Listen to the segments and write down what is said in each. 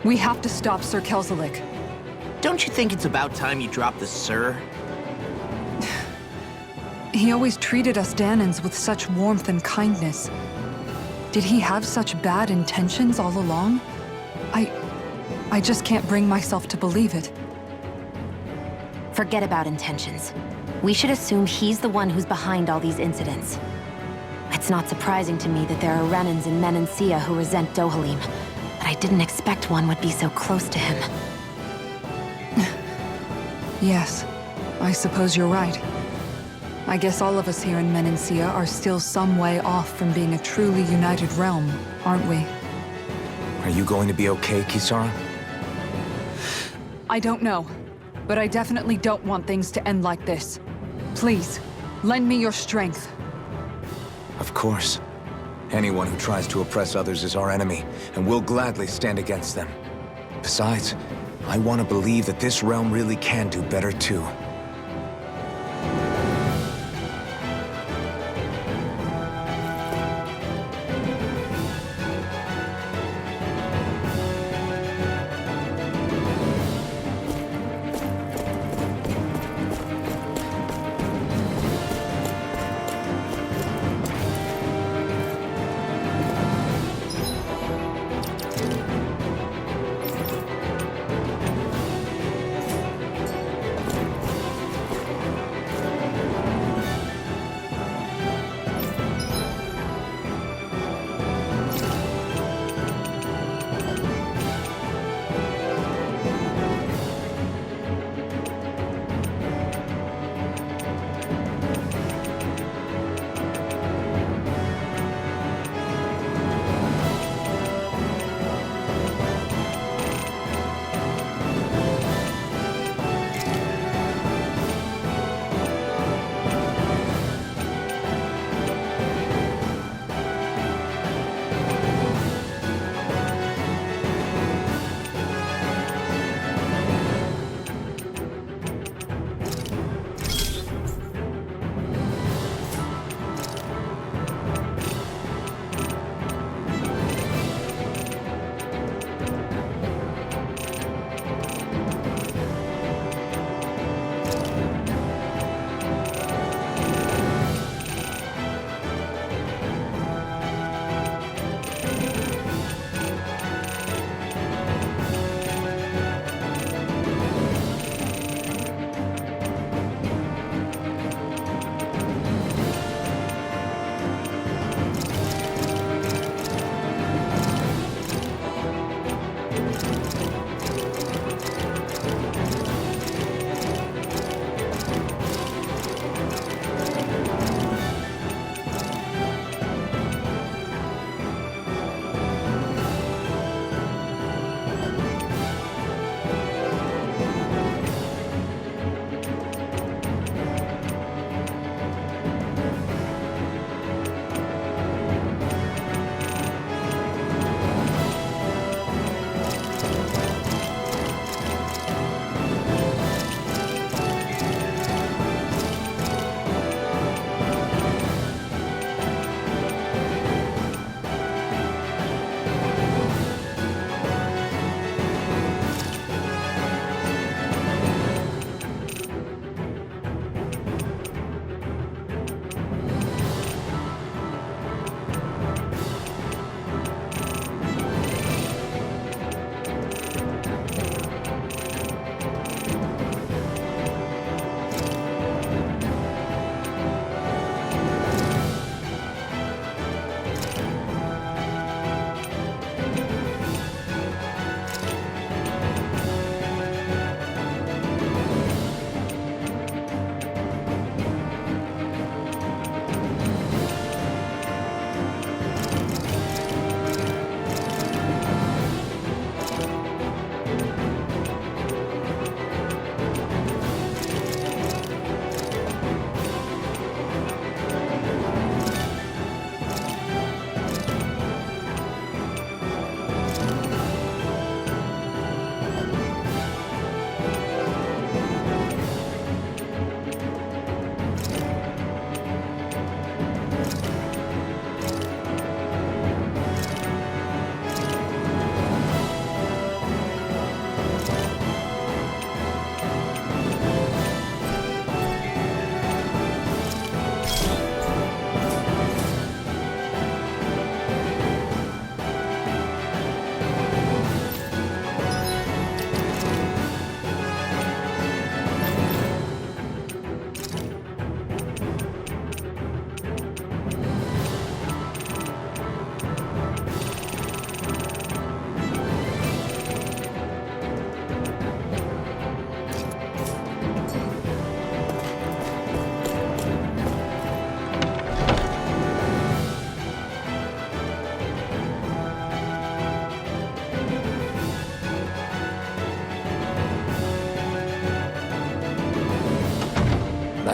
We have to stop Sir Kelzelik. Don't you think it's about time you dropped the sir? He always treated us Danans with such warmth and kindness. Did he have such bad intentions all along? I just can't bring myself to believe it. Forget about intentions. We should assume he's the one who's behind all these incidents. It's not surprising to me that there are Renans in Menancia who resent Dohalim, but I didn't expect one would be so close to him. Yes, I suppose you're right. I guess all of us here in Menancia are still some way off from being a truly united realm, aren't we? Are you going to be okay, Kisara? I don't know, but I definitely don't want things to end like this. Please, lend me your strength. Of course. Anyone who tries to oppress others is our enemy, and we'll gladly stand against them. Besides, I want to believe that this realm really can do better too.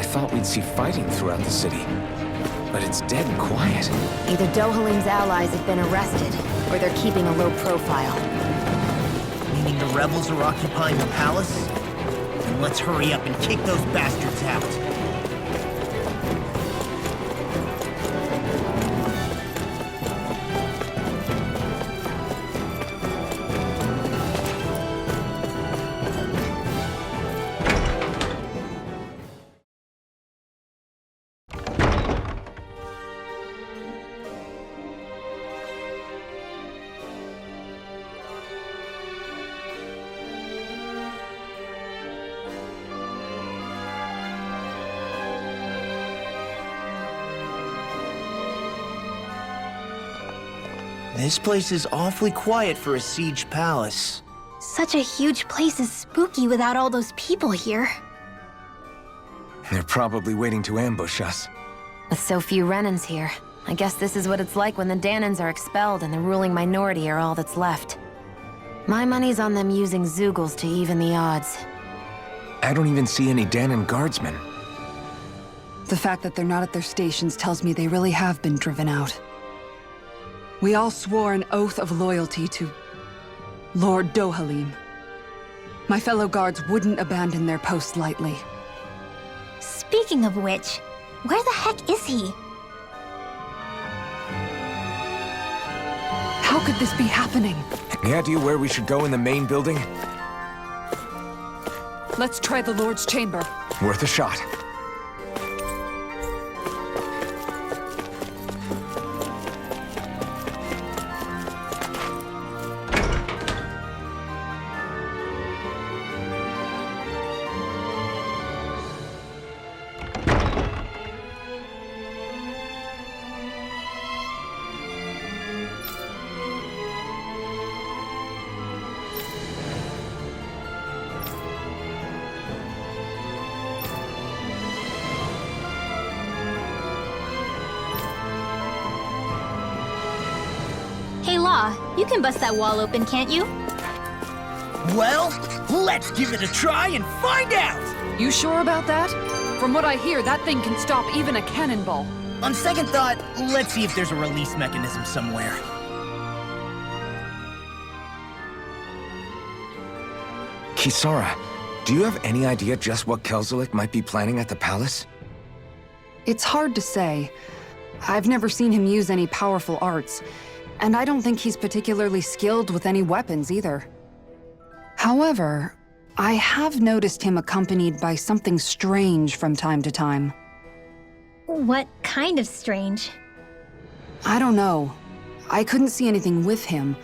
thought we'd see fighting throughout the city. But it's dead and quiet. Either Dohalim's allies have been arrested, or they're keeping a low profile. Meaning the rebels are occupying the palace? Then let's hurry up and kick those bastards out. This place is awfully quiet for a siege palace. Such a huge place is spooky without all those people here. They're probably waiting to ambush us. With so few Renans here, I guess this is what it's like when the Danans are expelled and the ruling minority are all that's left. My money's on them using Zeugles to even the odds. I don't even see any Danan guardsmen. The fact that they're not at their stations tells me they really have been driven out. We all swore an oath of loyalty to Lord Dohalim. My fellow guards wouldn't abandon their post lightly. Speaking of which, where the heck is he? How could this be happening? Any idea where we should go in the main building? Let's try the Lord's chamber. Worth a shot. Hey Law, you can bust that wall open, can't you? Well, let's give it a try and find out! You sure about that? From what I hear, that thing can stop even a cannonball. On second thought, let's see if there's a release mechanism somewhere. Kisara, do you have any idea just what Kelzelik might be planning at the palace? It's hard to say. I've never seen him use any powerful arts, and I don't think he's particularly skilled with any weapons either. However, I have noticed him accompanied by something strange from time to time. What kind of strange? I don't know. I couldn't see anything with him,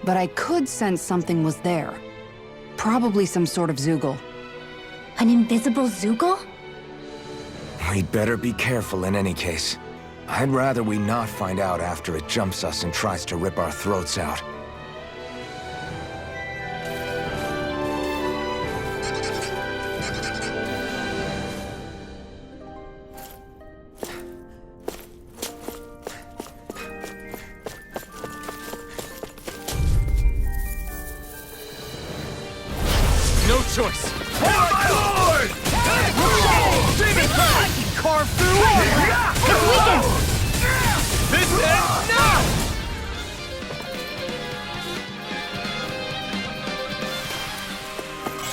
but I could sense something was there. Probably some sort of Zeugl. An invisible Zeugl? We'd better be careful in any case. I'd rather we not find out after it jumps us and tries to rip our throats out. No choice. Oh my lord! I can carve through it! This ends now!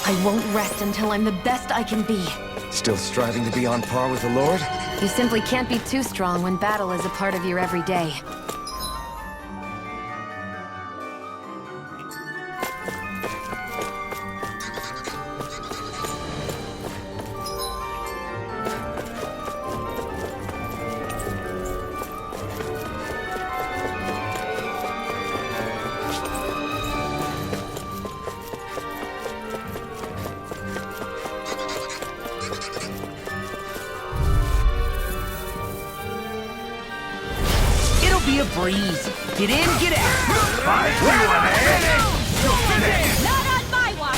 I won't rest until I'm the best I can be. Still striving to be on par with the Lord? You simply can't be too strong when battle is a part of your everyday. Be a breeze. Get in, get out. Not on my watch!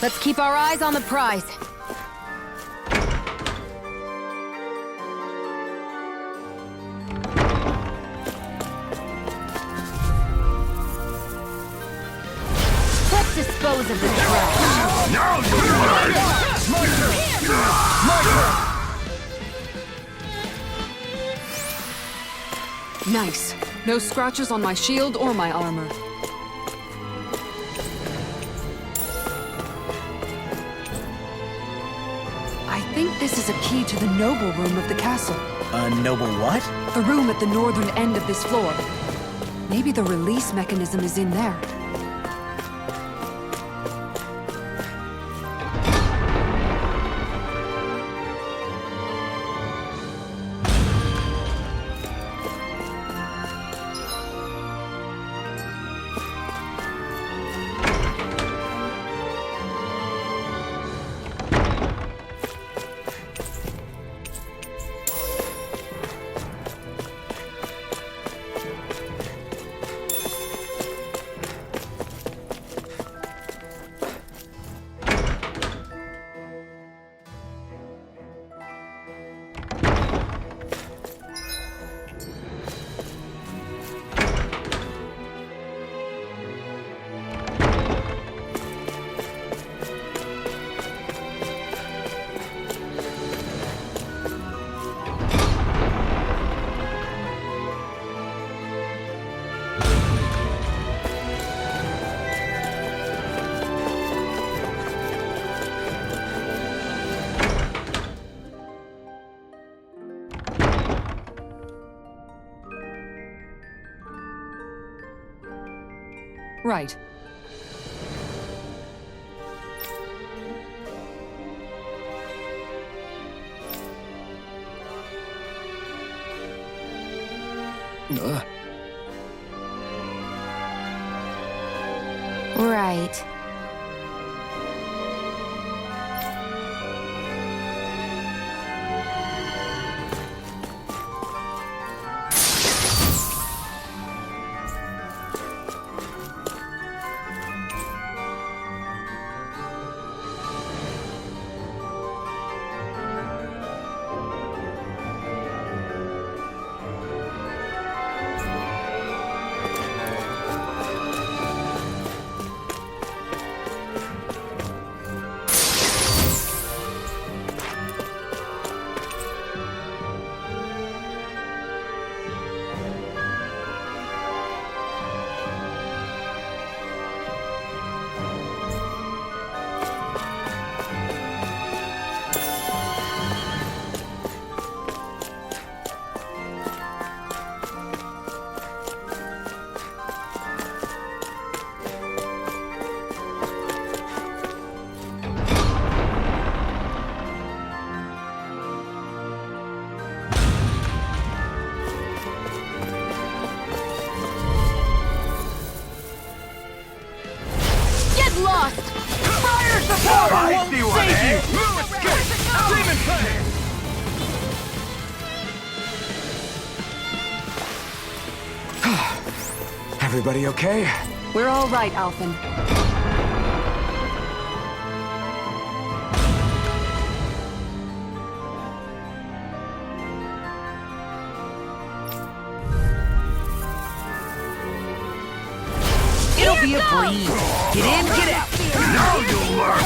Let's keep our eyes on the prize. dispose of this trash. Now you'll learn! My turn! My turn! Nice. No scratches on my shield or my armor. I think this is a key to the noble room of the castle. A noble what? The room at the northern end of this floor. Maybe the release mechanism is in there. Right. Right. Lost! Fire support! I see one, eh? No escape! Demon Plague! Everybody okay? We're all right, Alphen. It'll be a breeze. Get in, get out. Now you'll learn!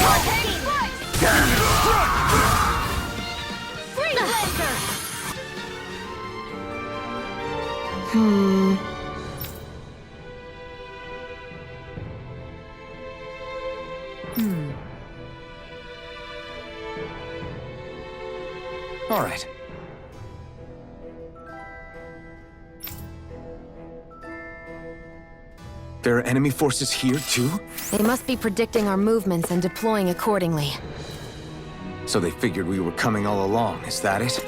All right. There are enemy forces here, too? They must be predicting our movements and deploying accordingly. So they figured we were coming all along, is that it?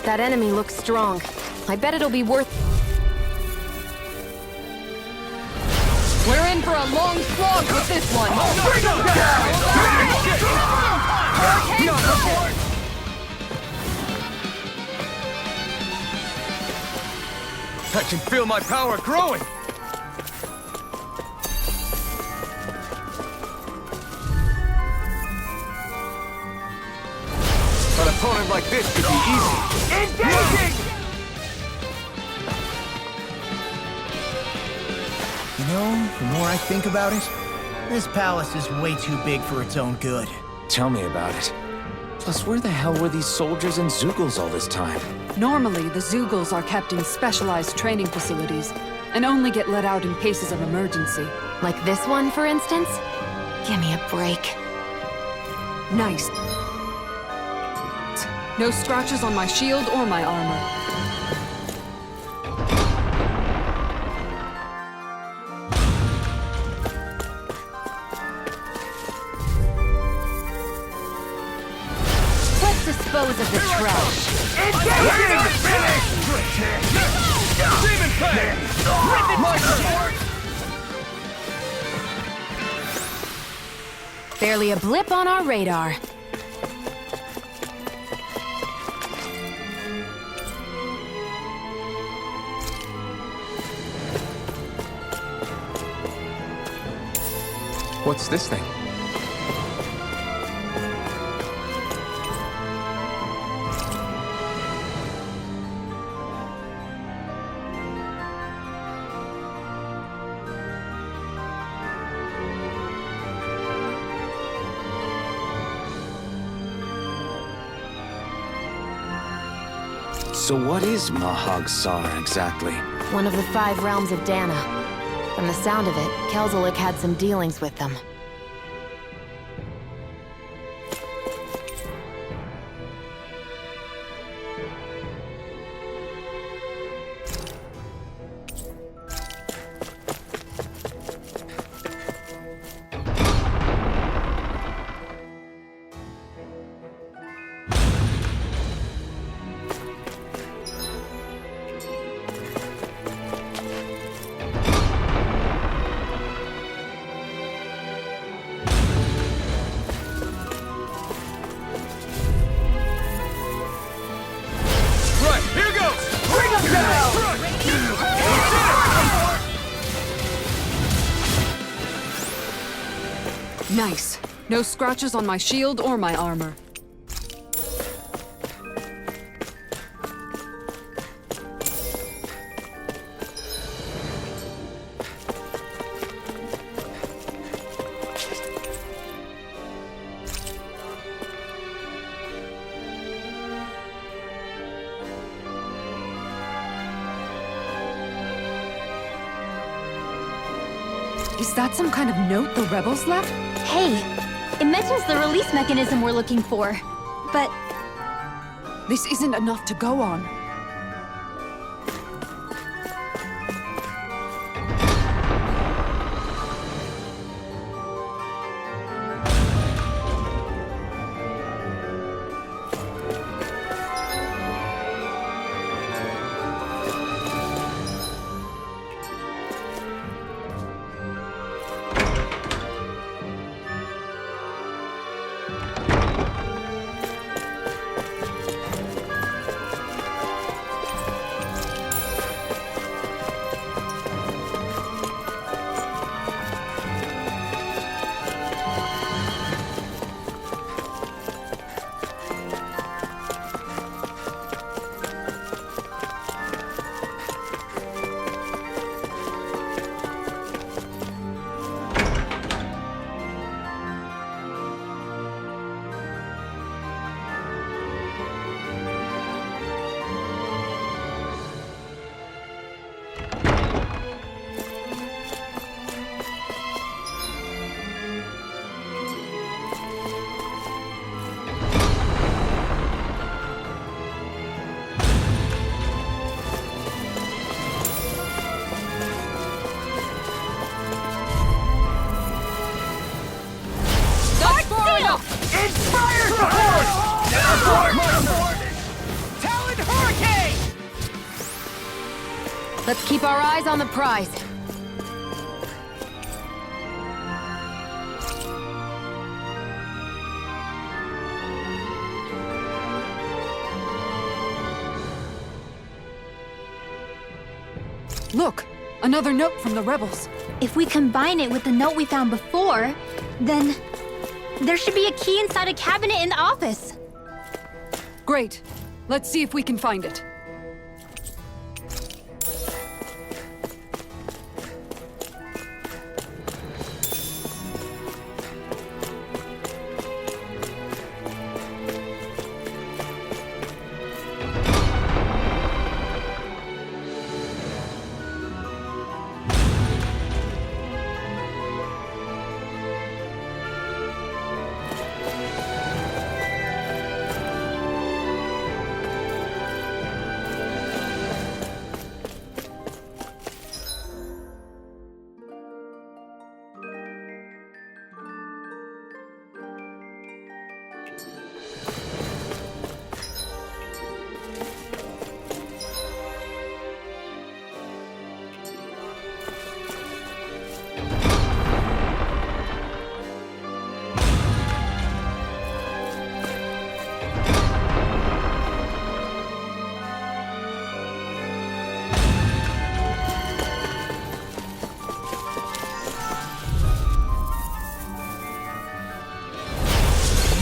That enemy looks strong. I bet it'll be worth... for a long slog with this one. Bring him down! I can feel my power growing! An opponent like this could be easy. Engaging! You know, the more I think about it, this palace is way too big for its own good. Tell me about it. Plus, where the hell were these soldiers and Zeugles all this time? Normally, the Zeugles are kept in specialized training facilities and only get let out in cases of emergency. Like this one, for instance? Give me a break. Nice. No scratches on my shield or my armor. Let's dispose of the trash. Demon Fang! My sword! Barely a blip on our radar. What's this thing? So what is Mahag Saar exactly? One of the 5 realms of Dana. From the sound of it, Kelzelik had some dealings with them. Right, here goes! Bring him down! Nice. No scratches on my shield or my armor. Is that some kind of note the rebels left? Hey, it mentions the release mechanism we're looking for. But This isn't enough to go on. Inspire Force! Talon Hurricane! Let's keep our eyes on the prize. Look! Another note from the rebels. If we combine it with the note we found before, then there should be a key inside a cabinet in the office. Great. Let's see if we can find it.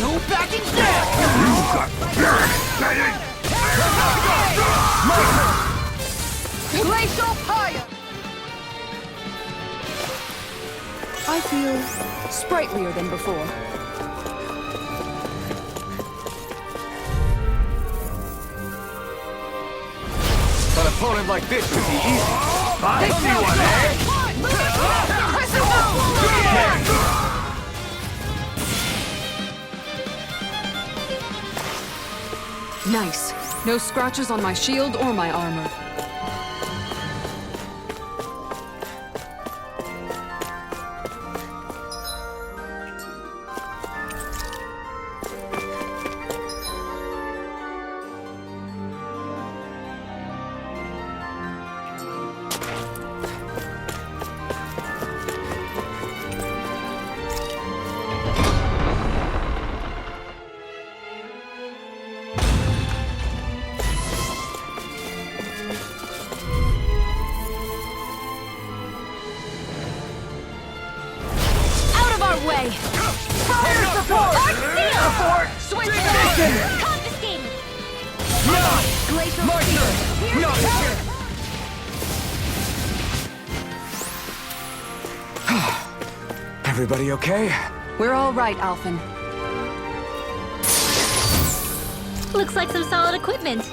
No backing down! Glacial fire! I feel sprightlier than before. An opponent like this should be easy. I see one, eh? Nice. No scratches on my shield or my armor. Way! Fire support! Art seal! Switch confiscated! Glacial fear! Everybody okay? We're all right, Alphen. Looks like some solid equipment.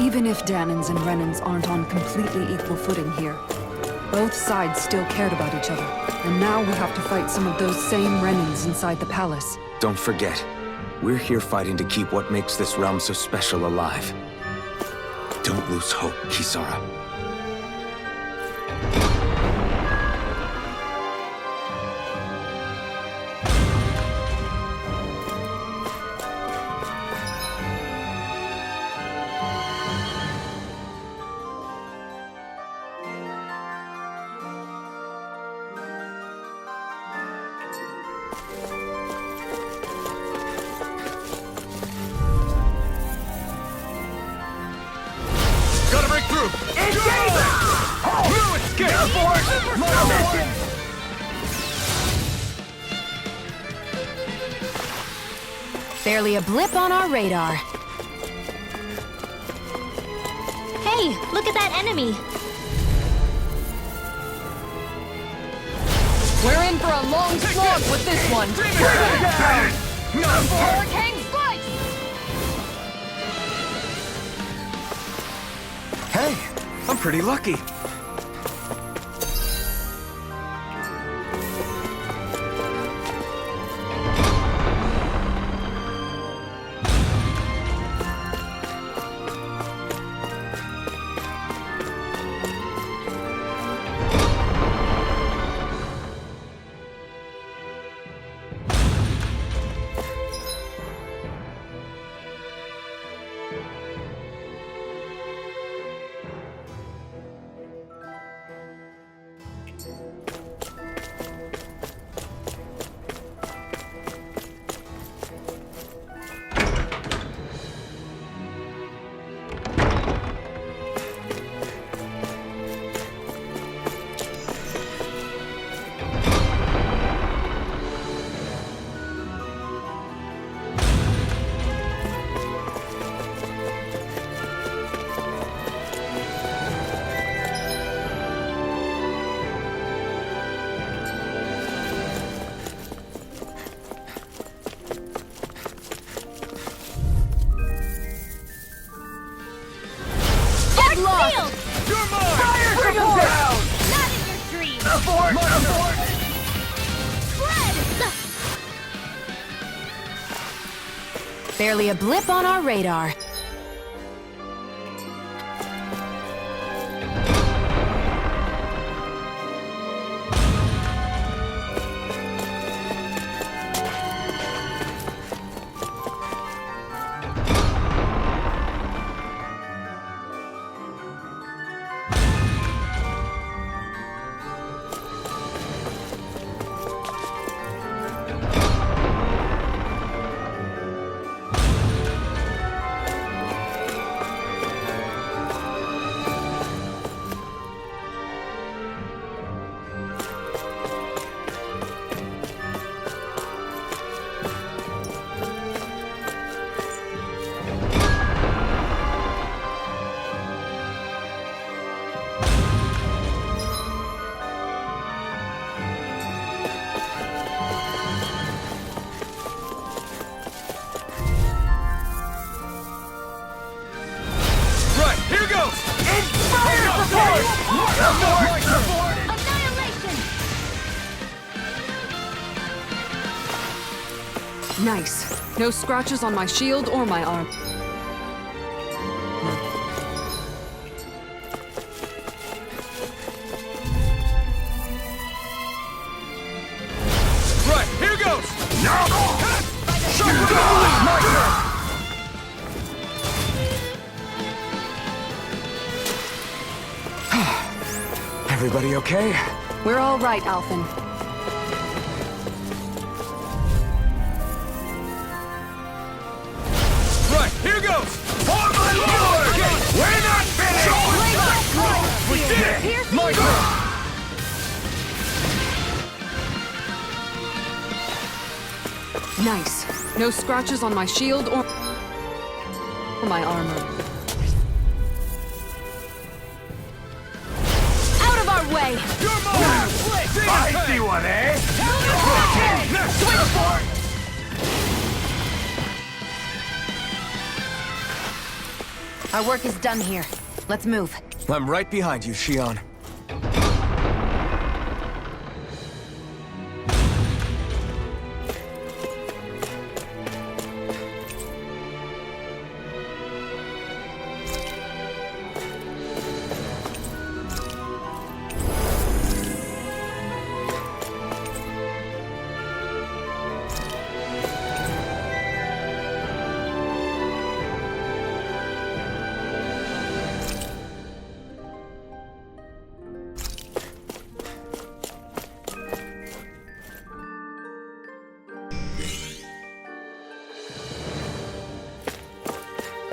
Even if Dahnans and Renans aren't on completely equal footing here, both sides still cared about each other. And now we have to fight some of those same Renans inside the palace. Don't forget, we're here fighting to keep what makes this realm so special alive. Don't lose hope, Kisara. group! Engage! No escape! Force! Barely a blip on our radar. Hey, look at that enemy. We're in for a long slog with this one. Bring it down! Hurricane Slice! Hey, I'm pretty lucky. Shield! You're mine! Fire! Bring him down! Not in your dreams! Abort! Abort! Spread! Barely a blip on our radar. Right, here goes! Fire! Abort! Annihilation! Nice. No scratches on my shield or my arm. Right, here goes! My turn! Everybody okay? We're all right, Alphen. Right, here goes! For my lord! We're not finished! We did it! My turn! Nice. No scratches on my shield or my armor. Out of our way! You're mine! I see one, eh? Swing for it! Our work is done here. Let's move. I'm right behind you, Shion.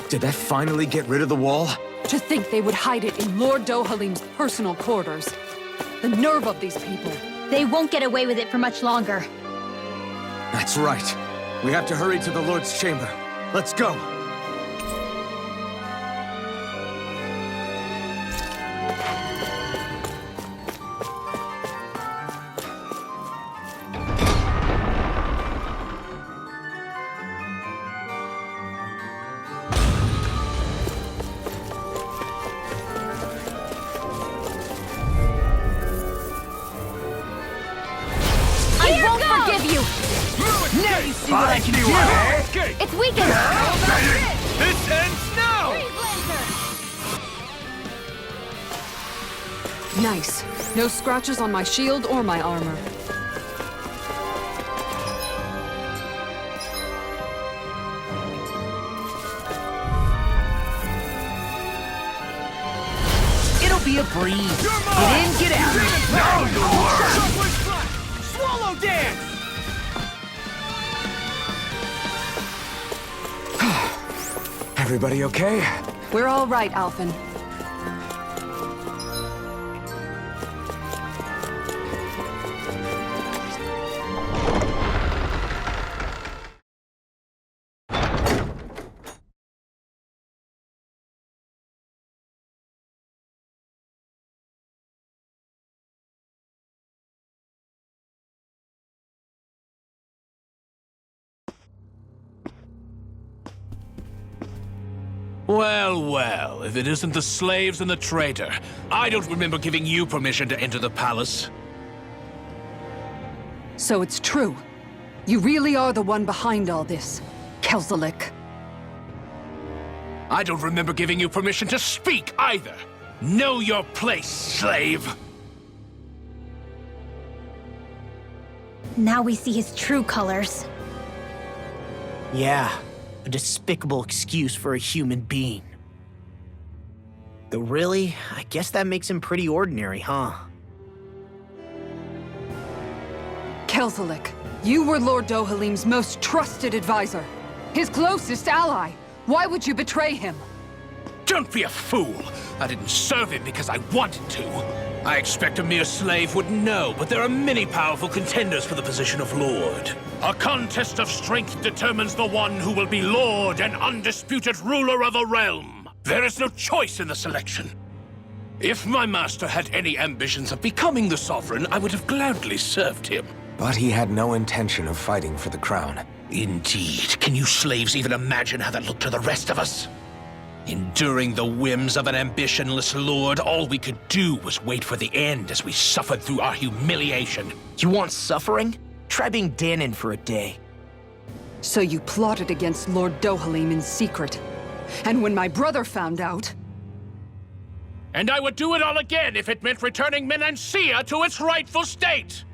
Did that finally get rid of the wall? To think they would hide it in Lord Dohalim's personal quarters. The nerve of these people. They won't get away with it for much longer. That's right. We have to hurry to the Lord's chamber. Let's go. I won't forgive you! Now you see what I can do! Escape! It's weakened! This ends now! Nice. No scratches on my shield or my armor. It'll be a breeze. Get in, get out. Now you learn! Shockwave Splash! Swallow Dance! Everybody okay? We're all right, Alphen. Well, well, if it isn't the slaves and the traitor. I don't remember giving you permission to enter the palace. So it's true. You really are the one behind all this, Kelzelik. I don't remember giving you permission to speak either. Know your place, slave. Now we see his true colors. Yeah, a despicable excuse for a human being. Though really, I guess that makes him pretty ordinary, huh? Kelzelik, you were Lord Dohalim's most trusted advisor. His closest ally. Why would you betray him? Don't be a fool. I didn't serve him because I wanted to. I expect a mere slave would know, but there are many powerful contenders for the position of Lord. A contest of strength determines the one who will be Lord and undisputed ruler of a realm. There is no choice in the selection. If my master had any ambitions of becoming the sovereign, I would have gladly served him. But he had no intention of fighting for the crown. Indeed. Can you slaves even imagine how that looked to the rest of us? Enduring the whims of an ambitionless lord, all we could do was wait for the end as we suffered through our humiliation. You want suffering? Try being Danon for a day. So you plotted against Lord Dohalim in secret. And when my brother found out... And I would do it all again if it meant returning Menancia to its rightful state!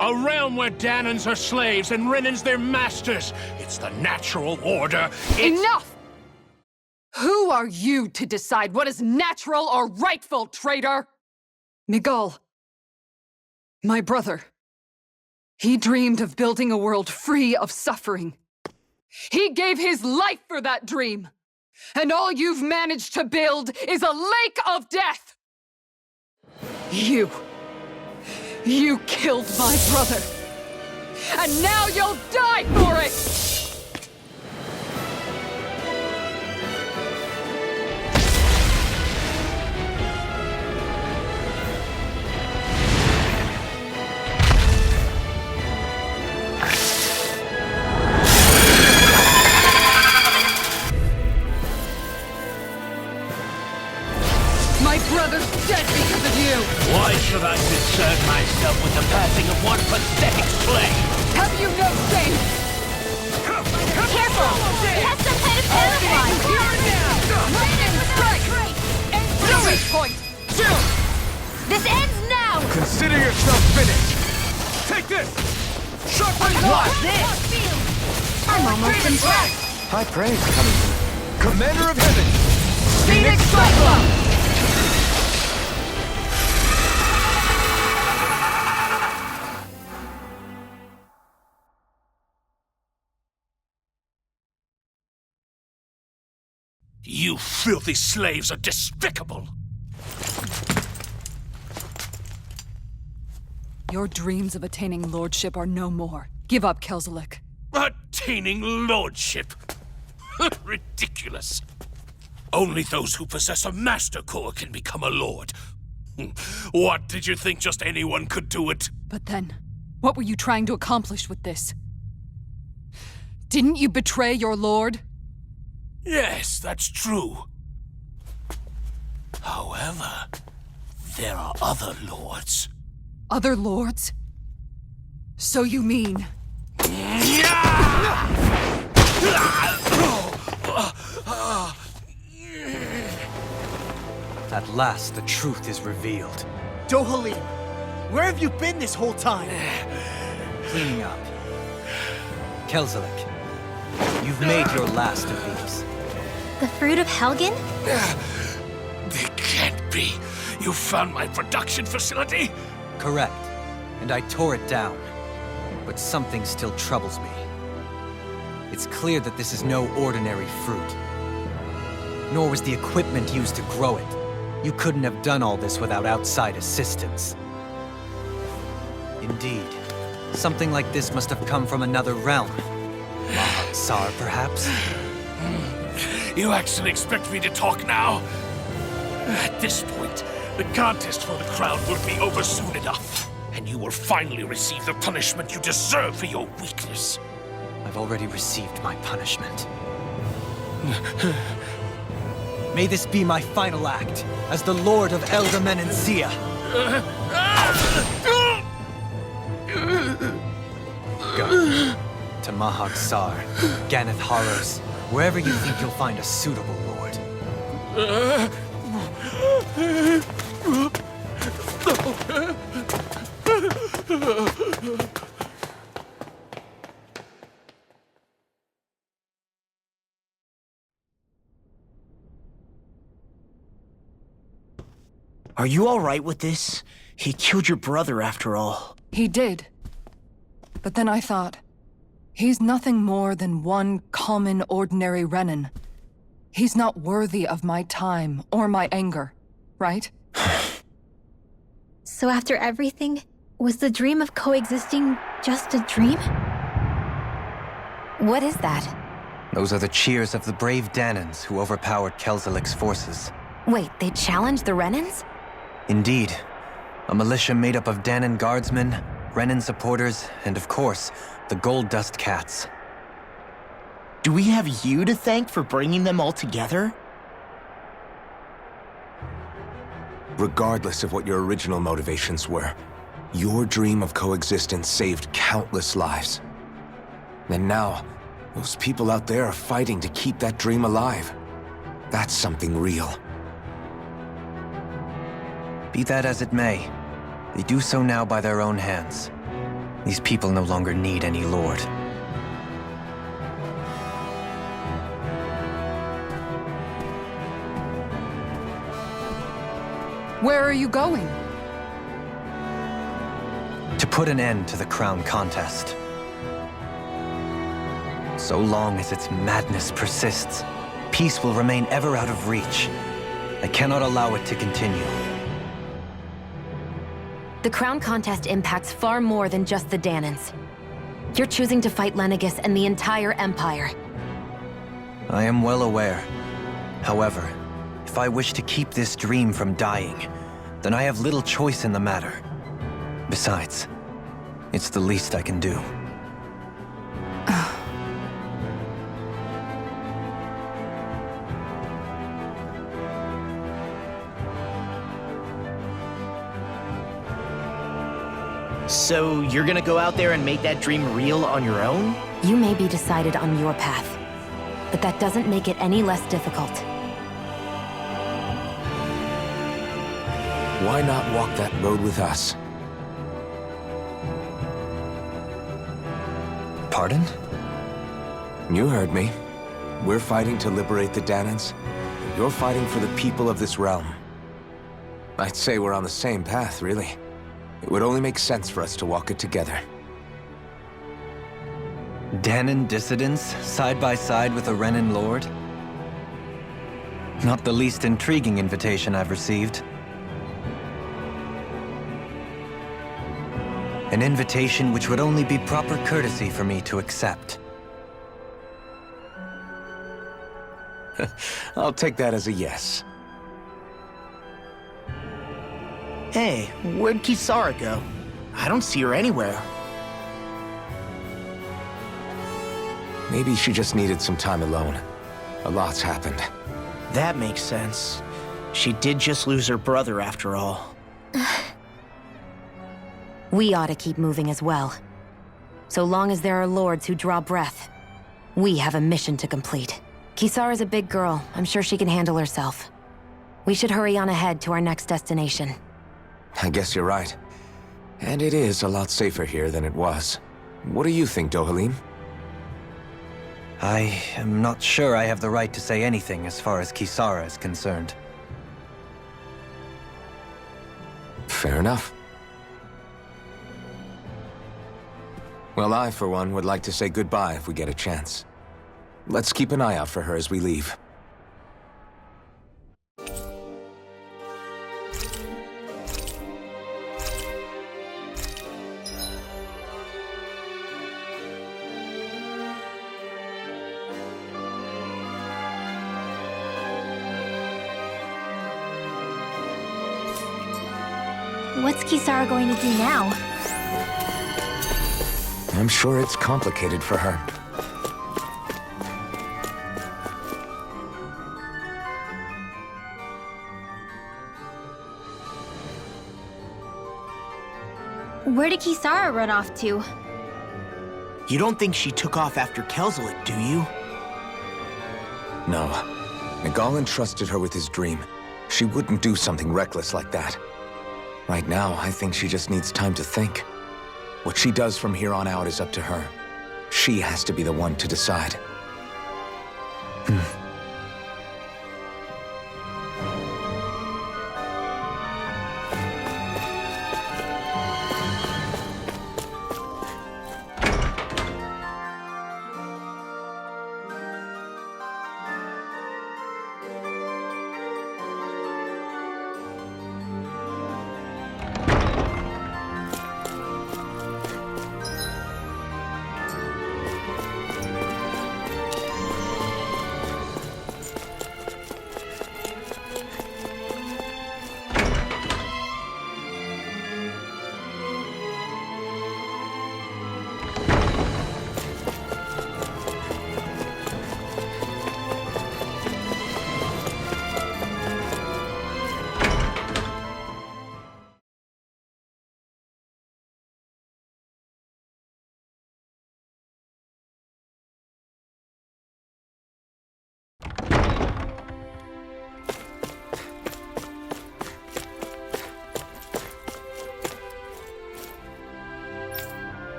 A realm where Danons are slaves and Renans their masters. It's the natural order. Enough! Who are you to decide what is natural or rightful, traitor? Miguel, my brother. He dreamed of building a world free of suffering. He gave his life for that dream. And all you've managed to build is a lake of death! You killed my brother. And now you'll die for it! My brother's dead because of you! Why should I concern myself with the passing of one pathetic slave? Have you no shame? Careful! It has some kind of camouflage! Lightning strike! Damage point! This ends now! Consider yourself finished! Take this! Shockwave Blast! I'm almost impressed! High praise coming from Commander of Heaven! Phoenix Cyclone! You filthy slaves are despicable! Your dreams of attaining lordship are no more. Give up, Kelzelik. Attaining lordship? Ridiculous. Only those who possess a master core can become a lord. What, did you think just anyone could do it? But then, what were you trying to accomplish with this? Didn't you betray your lord? Yes, that's true. However, there are other lords. Other lords? So you mean... At last, the truth is revealed. Dohalim, where have you been this whole time? Cleaning up. Kelzelik, you've made your last of these. The fruit of Helgen? They can't be. You found my production facility? Correct. And I tore it down. But something still troubles me. It's clear that this is no ordinary fruit. Nor was the equipment used to grow it. You couldn't have done all this without outside assistance. Indeed. Something like this must have come from another realm. Mahag Saar, perhaps? You actually expect me to talk now? At this point, the contest for the crown will be over soon enough. And you will finally receive the punishment you deserve for your weakness. I've already received my punishment. May this be my final act as the Lord of Elder Menancia. Go to Mahag Saar, Ganath Haros, wherever you think you'll find a suitable lord. Are you all right with this? He killed your brother after all. He did. But then I thought, he's nothing more than one common, ordinary Renan. He's not worthy of my time or my anger, right? So after everything, was the dream of coexisting just a dream? What is that? Those are the cheers of the brave Danans who overpowered Kelzelik's forces. Wait, they challenged the Renans? Indeed. A militia made up of Danan guardsmen, Renan supporters, and of course, the Gold Dust Cats. Do we have you to thank for bringing them all together? Regardless of what your original motivations were, your dream of coexistence saved countless lives. And now, those people out there are fighting to keep that dream alive. That's something real. Be that as it may, they do so now by their own hands. These people no longer need any lord. Where are you going? To put an end to the crown contest. So long as its madness persists, peace will remain ever out of reach. I cannot allow it to continue. The crown contest impacts far more than just the Danans. You're choosing to fight Lenegis and the entire Empire. I am well aware. However, if I wish to keep this dream from dying, then I have little choice in the matter. Besides, it's the least I can do. So you're gonna go out there and make that dream real on your own? You may be decided on your path, but that doesn't make it any less difficult. Why not walk that road with us? Pardon? You heard me. We're fighting to liberate the Danans. You're fighting for the people of this realm. I'd say we're on the same path, really. It would only make sense for us to walk it together. Danan dissidents, side by side with a Renan lord? Not the least intriguing invitation I've received. An invitation which would only be proper courtesy for me to accept. I'll take that as a yes. Hey, where'd Kisara go? I don't see her anywhere. Maybe she just needed some time alone. A lot's happened. That makes sense. She did just lose her brother after all. We ought to keep moving as well. So long as there are lords who draw breath, we have a mission to complete. Kisara's a big girl. I'm sure she can handle herself. We should hurry on ahead to our next destination. I guess you're right. And it is a lot safer here than it was. What do you think, Dohalim? I am not sure I have the right to say anything as far as Kisara is concerned. Fair enough. Well, I, for one, would like to say goodbye if we get a chance. Let's keep an eye out for her as we leave. What's Kisara going to do now? I'm sure it's complicated for her. Where did Kisara run off to? You don't think she took off after Kelzelik, do you? No. Nagal entrusted her with his dream. She wouldn't do something reckless like that. Right now, I think she just needs time to think. What she does from here on out is up to her. She has to be the one to decide.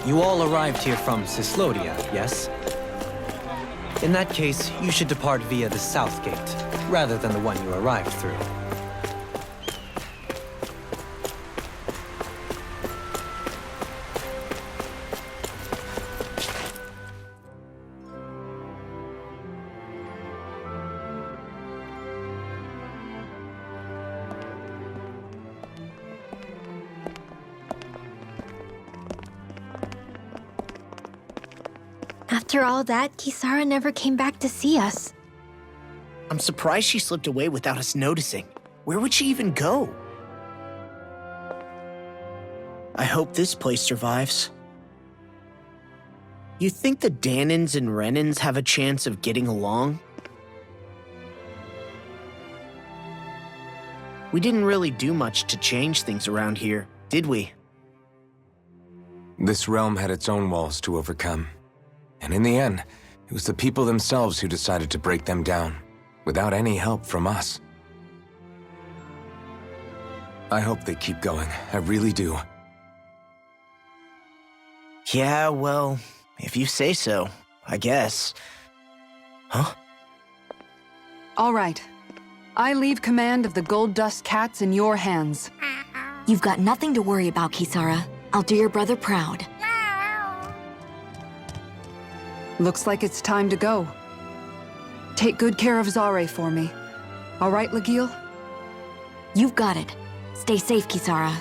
You all arrived here from Cyslodia, yes? In that case, you should depart via the south gate, rather than the one you arrived through. After all that, Kisara never came back to see us. I'm surprised she slipped away without us noticing. Where would she even go? I hope this place survives. You think the Dahnans and Renans have a chance of getting along? We didn't really do much to change things around here, did we? This realm had its own walls to overcome. And in the end, it was the people themselves who decided to break them down, without any help from us. I hope they keep going. I really do. Yeah, well, if you say so, I guess. Huh? All right. I leave command of the Gold Dust Cats in your hands. You've got nothing to worry about, Kisara. I'll do your brother proud. Looks like it's time to go. Take good care of Zare for me. All right, Lagiel? You've got it. Stay safe, Kisara.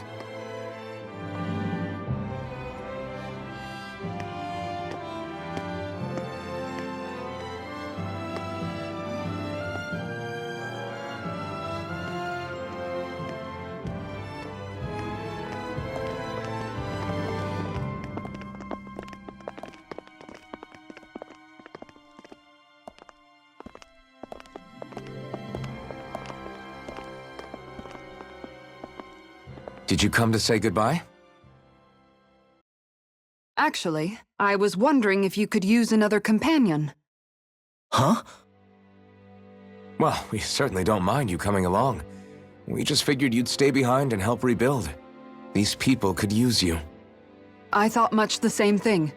Did you come to say goodbye? Actually, I was wondering if you could use another companion. Huh? Well, we certainly don't mind you coming along. We just figured you'd stay behind and help rebuild. These people could use you. I thought much the same thing.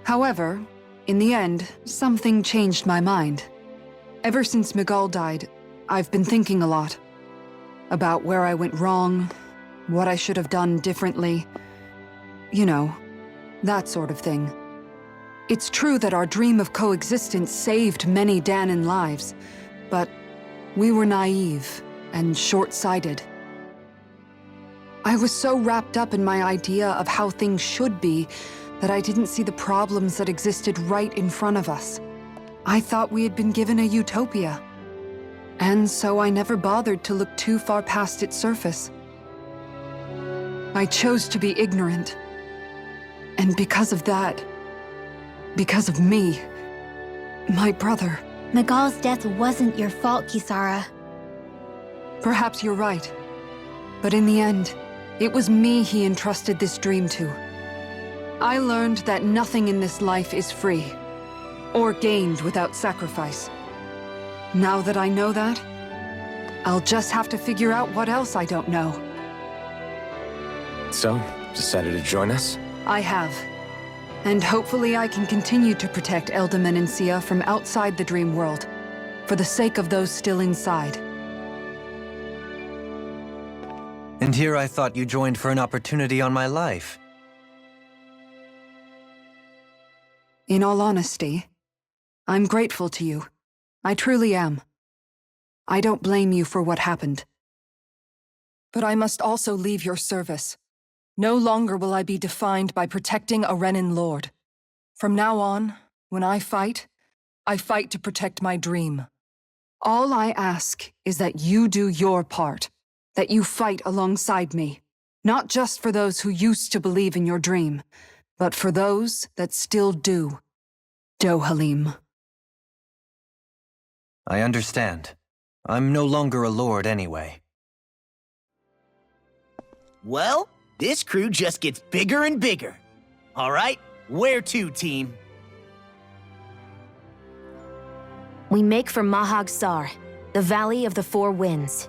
However, in the end, something changed my mind. Ever since Miguel died, I've been thinking a lot. About where I went wrong, what I should have done differently. You know, that sort of thing. It's true that our dream of coexistence saved many Dahnan lives, but we were naive and short-sighted. I was so wrapped up in my idea of how things should be that I didn't see the problems that existed right in front of us. I thought we had been given a utopia. And so I never bothered to look too far past its surface. I chose to be ignorant. And because of that, because of me, my brother. Miguel's death wasn't your fault, Kisara. Perhaps you're right. But in the end, it was me he entrusted this dream to. I learned that nothing in this life is free, or gained without sacrifice. Now that I know that, I'll just have to figure out what else I don't know. So, decided to join us? I have. And hopefully I can continue to protect Elde Menancia from outside the dream world, for the sake of those still inside. And here I thought you joined for an opportunity on my life. In all honesty, I'm grateful to you. I truly am. I don't blame you for what happened. But I must also leave your service. No longer will I be defined by protecting a Renan Lord. From now on, when I fight to protect my dream. All I ask is that you do your part, that you fight alongside me, not just for those who used to believe in your dream, but for those that still do. Dohalim. I understand. I'm no longer a lord anyway. Well, this crew just gets bigger and bigger. All right, where to, team? We make for Mahag Sar, the Valley of the Four Winds.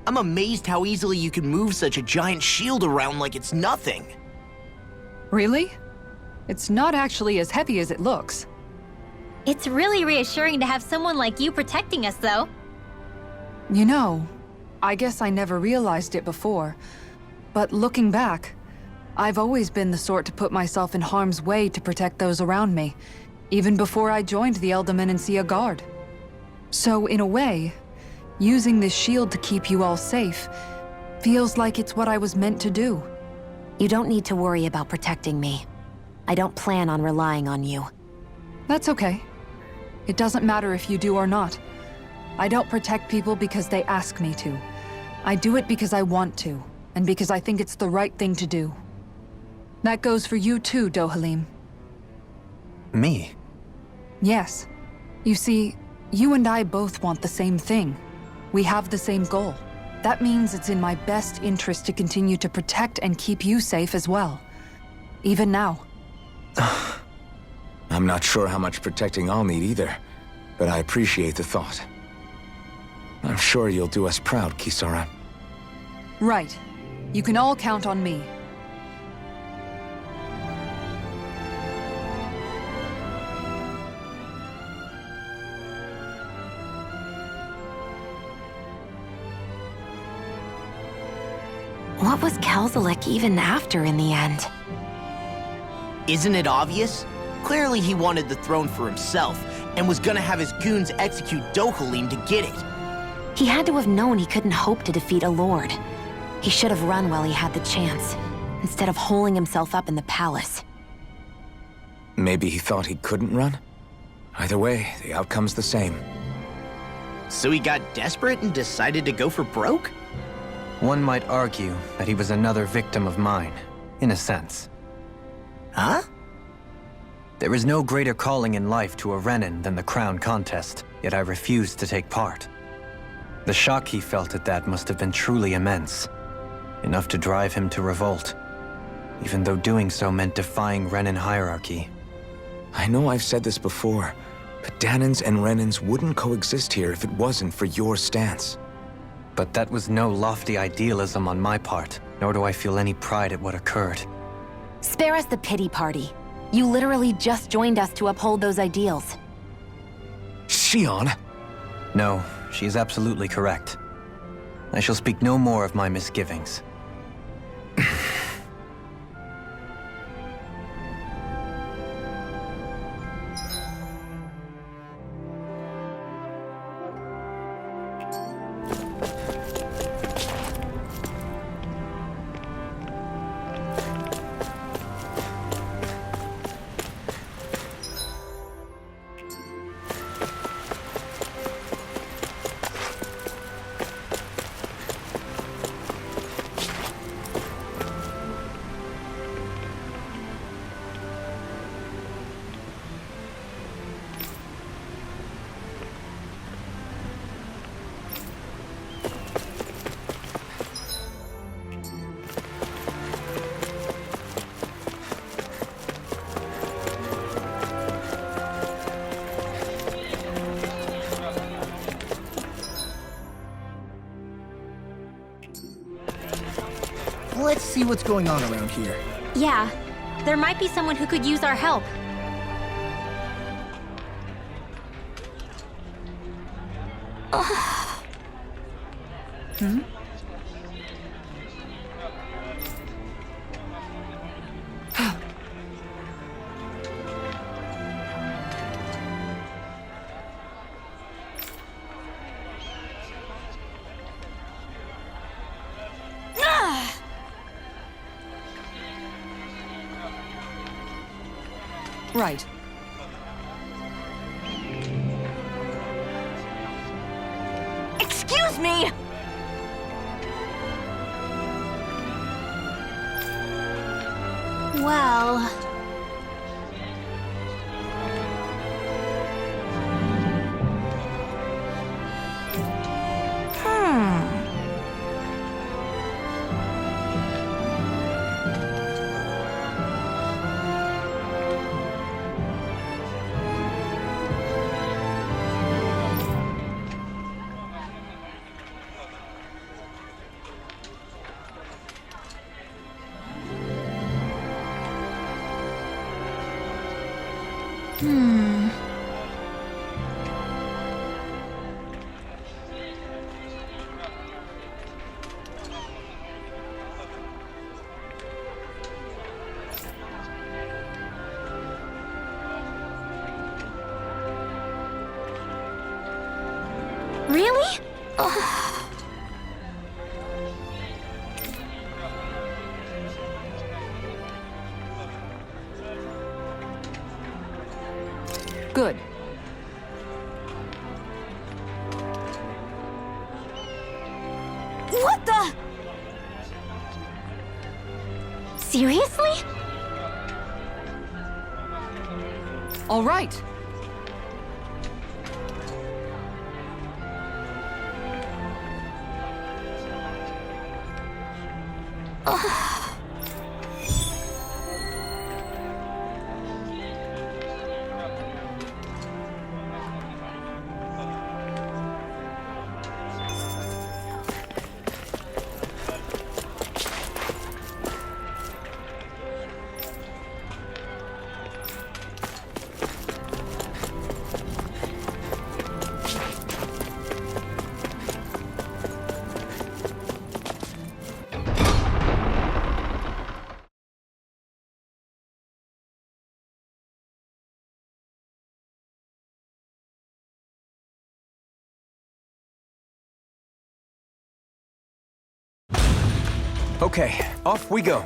I'm amazed how easily you can move such a giant shield around like it's nothing. Really? It's not actually as heavy as it looks. It's really reassuring to have someone like you protecting us, though. You know, I guess I never realized it before, but looking back, I've always been the sort to put myself in harm's way to protect those around me, even before I joined the Eldaman and Sia Guard. So, in a way, using this shield to keep you all safe feels like it's what I was meant to do. You don't need to worry about protecting me. I don't plan on relying on you. That's okay. It doesn't matter if you do or not. I don't protect people because they ask me to. I do it because I want to, and because I think it's the right thing to do. That goes for you too, Dohalim. Me? Yes. You see, you and I both want the same thing. We have the same goal. That means it's in my best interest to continue to protect and keep you safe as well. Even now. I'm not sure how much protecting I'll need either, but I appreciate the thought. I'm sure you'll do us proud, Kisara. Right. You can all count on me. What was Kelzelik even after in the end? Isn't it obvious? Clearly he wanted the throne for himself, and was gonna have his goons execute Dohalim to get it. He had to have known he couldn't hope to defeat a lord. He should have run while he had the chance, instead of holding himself up in the palace. Maybe he thought he couldn't run? Either way, the outcome's the same. So he got desperate and decided to go for broke? One might argue that he was another victim of mine, in a sense. Huh? There is no greater calling in life to a Renan than the crown contest, yet I refused to take part. The shock he felt at that must have been truly immense, enough to drive him to revolt, even though doing so meant defying Renan hierarchy. I know I've said this before, but Dahnans and Renans wouldn't coexist here if it wasn't for your stance. But that was no lofty idealism on my part, nor do I feel any pride at what occurred. Spare us the pity party. You literally just joined us to uphold those ideals. Shionne? No, she is absolutely correct. I shall speak no more of my misgivings. Let's see what's going on around here. Yeah, there might be someone who could use our help. Right. Excuse me! Well... Really? Good. What the? Seriously? All right. Okay, off we go.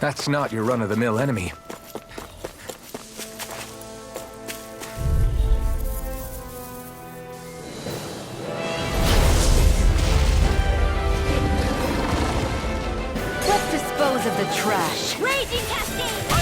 That's not your run-of-the-mill enemy. Let's dispose of the trash. Raging Cascade!